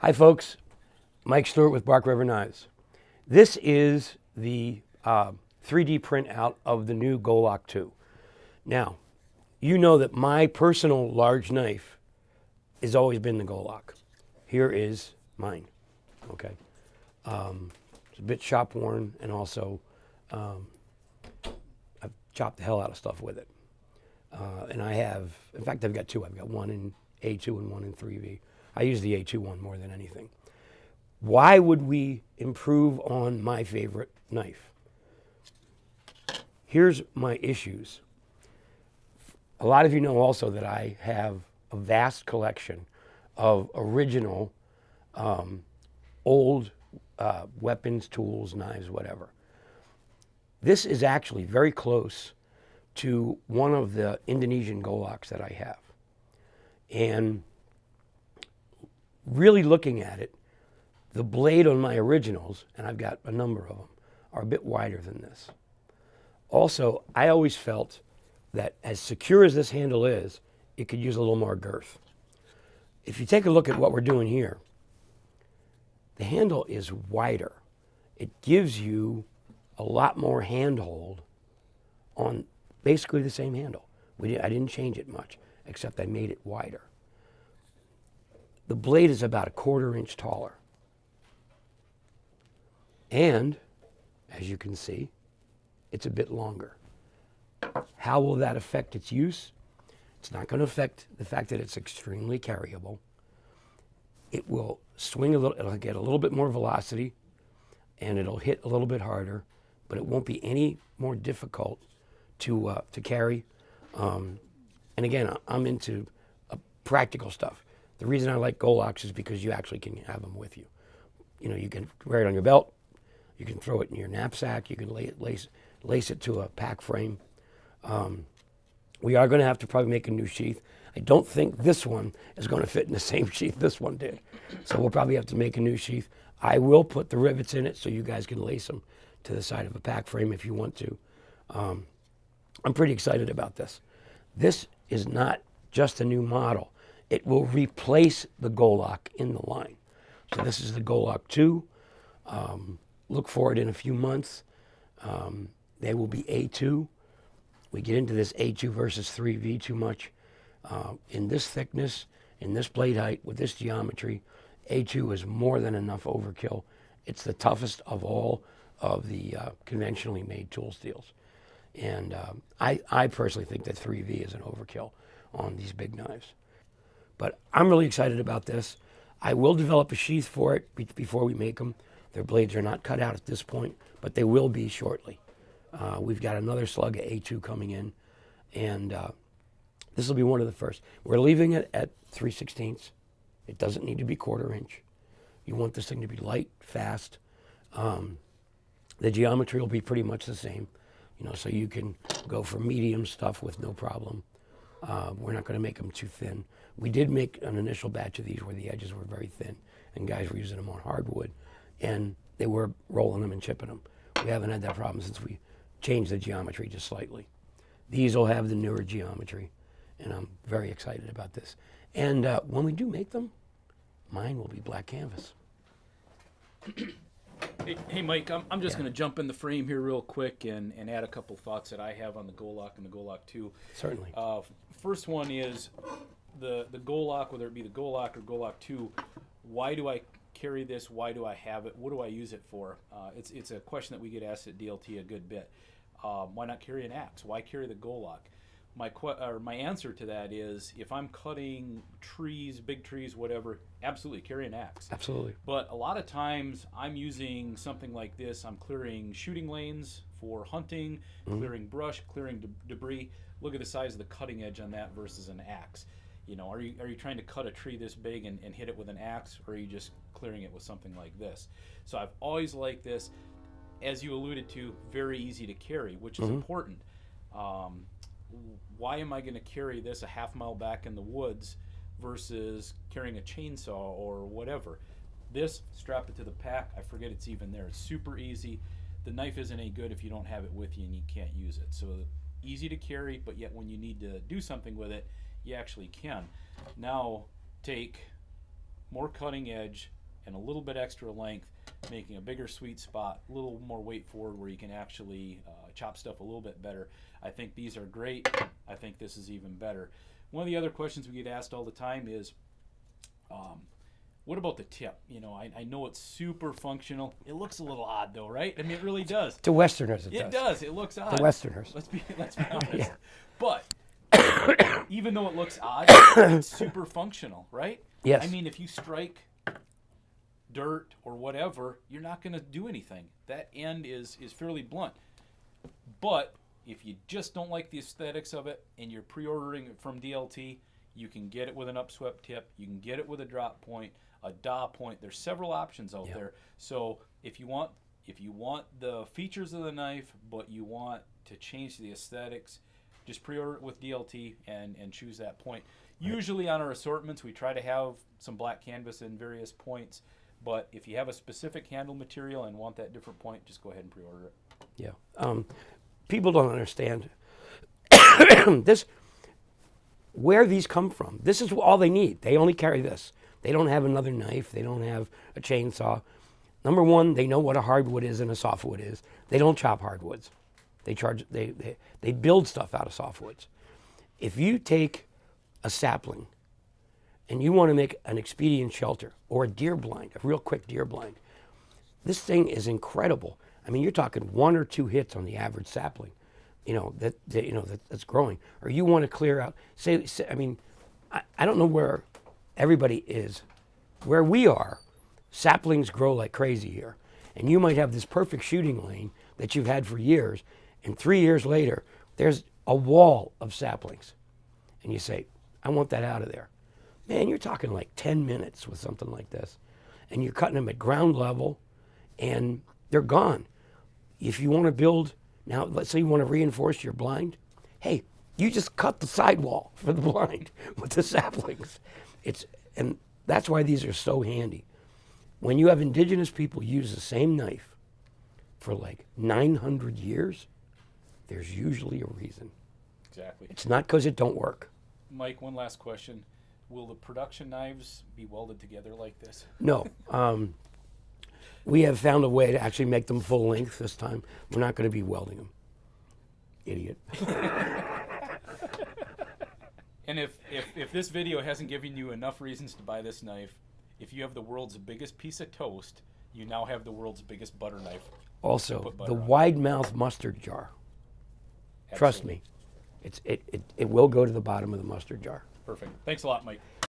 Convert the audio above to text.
Hi, folks. Mike Stewart with Bark River Knives. This is the 3D printout of the new Golok 2. Now, you know that my personal large knife has always been the Golok. Here is mine. Okay. It's a bit shop worn, and also I've chopped the hell out of stuff with it. And I have, in fact, I've got two. I've got one in A2 and one in 3V. I use the A2 one more than anything. Why would we improve on my favorite knife? Here's my issues. A lot of you know also that I have a vast collection of original old weapons, tools, knives, whatever. This is actually very close to one of the Indonesian Goloks that I have. And really looking at it, the blade on my originals, and I've got a number of them, are a bit wider than this. Also, I always felt that as secure as this handle is, it could use a little more girth. If you take a look at what we're doing here, the handle is wider. It gives you a lot more handhold on basically the same handle. I didn't change it much, except I made it wider. The blade is about a 1/4 inch taller. And, as you can see, it's a bit longer. How will that affect its use? It's not going to affect the fact that it's extremely carryable. It will swing a little, it'll get a little bit more velocity, and it'll hit a little bit harder, but it won't be any more difficult to carry. And again, I'm into practical stuff. The reason I like Goloks is because you actually can have them with you. You know, you can wear it on your belt, you can throw it in your knapsack, you can lace it to a pack frame. We are going to have to probably make a new sheath. I don't think this one is going to fit in the same sheath this one did. So we'll probably have to make a new sheath. I will put the rivets in it so you guys can lace them to the side of a pack frame if you want to. I'm pretty excited about this. This is not just a new model. It will replace the Golok in the line. So this is the Golok 2. Look for it in a few months. They will be A2. We get into this A2 versus 3V too much. In this thickness, in this blade height, with this geometry, A2 is more than enough overkill. It's the toughest of all of the conventionally made tool steels. And I personally think that 3V is an overkill on these big knives. But I'm really excited about this. I will develop a sheath for it before we make them. Their blades are not cut out at this point, but they will be shortly. We've got another slug of A2 coming in, and this will be one of the first. We're leaving it at 3/16. It doesn't need to be 1/4 inch. You want this thing to be light, fast. The geometry will be pretty much the same, you know, so you can go for medium stuff with no problem. We're not going to make them too thin. We did make an initial batch of these where the edges were very thin, and guys were using them on hardwood, and they were rolling them and chipping them. We haven't had that problem since we changed the geometry just slightly. These will have the newer geometry, and I'm very excited about this. And when we do make them, mine will be black canvas. Hey Mike, I'm just going to jump in the frame here real quick and add a couple thoughts that I have on the Golok and the Golok 2. Certainly. First one is the Golok, whether it be the Golok or Golok 2, why do I carry this? Why do I have it? What do I use it for? It's a question that we get asked at DLT a good bit. Why not carry an axe? Why carry the Golok? My answer to that is, if I'm cutting trees, big trees, whatever, absolutely carry an axe. Absolutely. But a lot of times I'm using something like this. I'm clearing shooting lanes for hunting, clearing brush, clearing debris. Look at the size of the cutting edge on that versus an axe. You know, are you trying to cut a tree this big and hit it with an axe, or are you just clearing it with something like this? So I've always liked this. As you alluded to, very easy to carry, which is important. Why am I going to carry this a half mile back in the woods versus carrying a chainsaw or whatever? This, strap it to the pack. I forget it's even there. It's super easy. The knife isn't any good if you don't have it with you and you can't use it. So easy to carry, but yet when you need to do something with it, you actually can. Now take more cutting edge and a little bit extra length, making a bigger sweet spot, a little more weight forward where you can actually chop stuff a little bit better. I think these are great. I think this is even better. One of the other questions we get asked all the time is, what about the tip? You know, I know it's super functional. It looks a little odd though, right? I mean, it really does. To Westerners, it does. It does. It looks odd. To Westerners. Let's be honest. Yeah. But even though it looks odd, it's super functional, right? Yes. I mean, if you strike dirt or whatever, you're not going to do anything. That end is fairly blunt. But if you just don't like the aesthetics of it and you're pre-ordering it from DLT, you can get it with an upswept tip. You can get it with a drop point, a daw point. There's several options out there. So if you want the features of the knife, but you want to change the aesthetics, just pre-order it with DLT and choose that point. Right. Usually on our assortments, we try to have some black canvas in various points. But if you have a specific handle material and want that different point, just go ahead and pre-order it. Yeah. People don't understand this. Where these come from. This is all they need. They only carry this. They don't have another knife. They don't have a chainsaw. Number one, they know what a hardwood is and a softwood is. They don't chop hardwoods. They build stuff out of softwoods. If you take a sapling and you want to make an expedient shelter or a deer blind, a real quick deer blind, this thing is incredible. I mean, you're talking 1 or 2 hits on the average sapling, that's growing. Or you want to clear out, I don't know where everybody is. Where we are, saplings grow like crazy here. And you might have this perfect shooting lane that you've had for years, and 3 years later, there's a wall of saplings. And you say, I want that out of there. Man, you're talking like 10 minutes with something like this. And you're cutting them at ground level, and they're gone. If you want to build, now let's say you want to reinforce your blind, hey, you just cut the sidewall for the blind with the saplings. And that's why these are so handy. When you have indigenous people use the same knife for like 900 years, there's usually a reason. Exactly. It's not because it don't work. Mike, one last question. Will the production knives be welded together like this? No. We have found a way to actually make them full length this time. We're not going to be welding them. Idiot. And if this video hasn't given you enough reasons to buy this knife, if you have the world's biggest piece of toast, you now have the world's biggest butter knife. Also, the wide mouth mustard jar. Absolutely. Trust me, it will go to the bottom of the mustard jar. Perfect. Thanks a lot, Mike.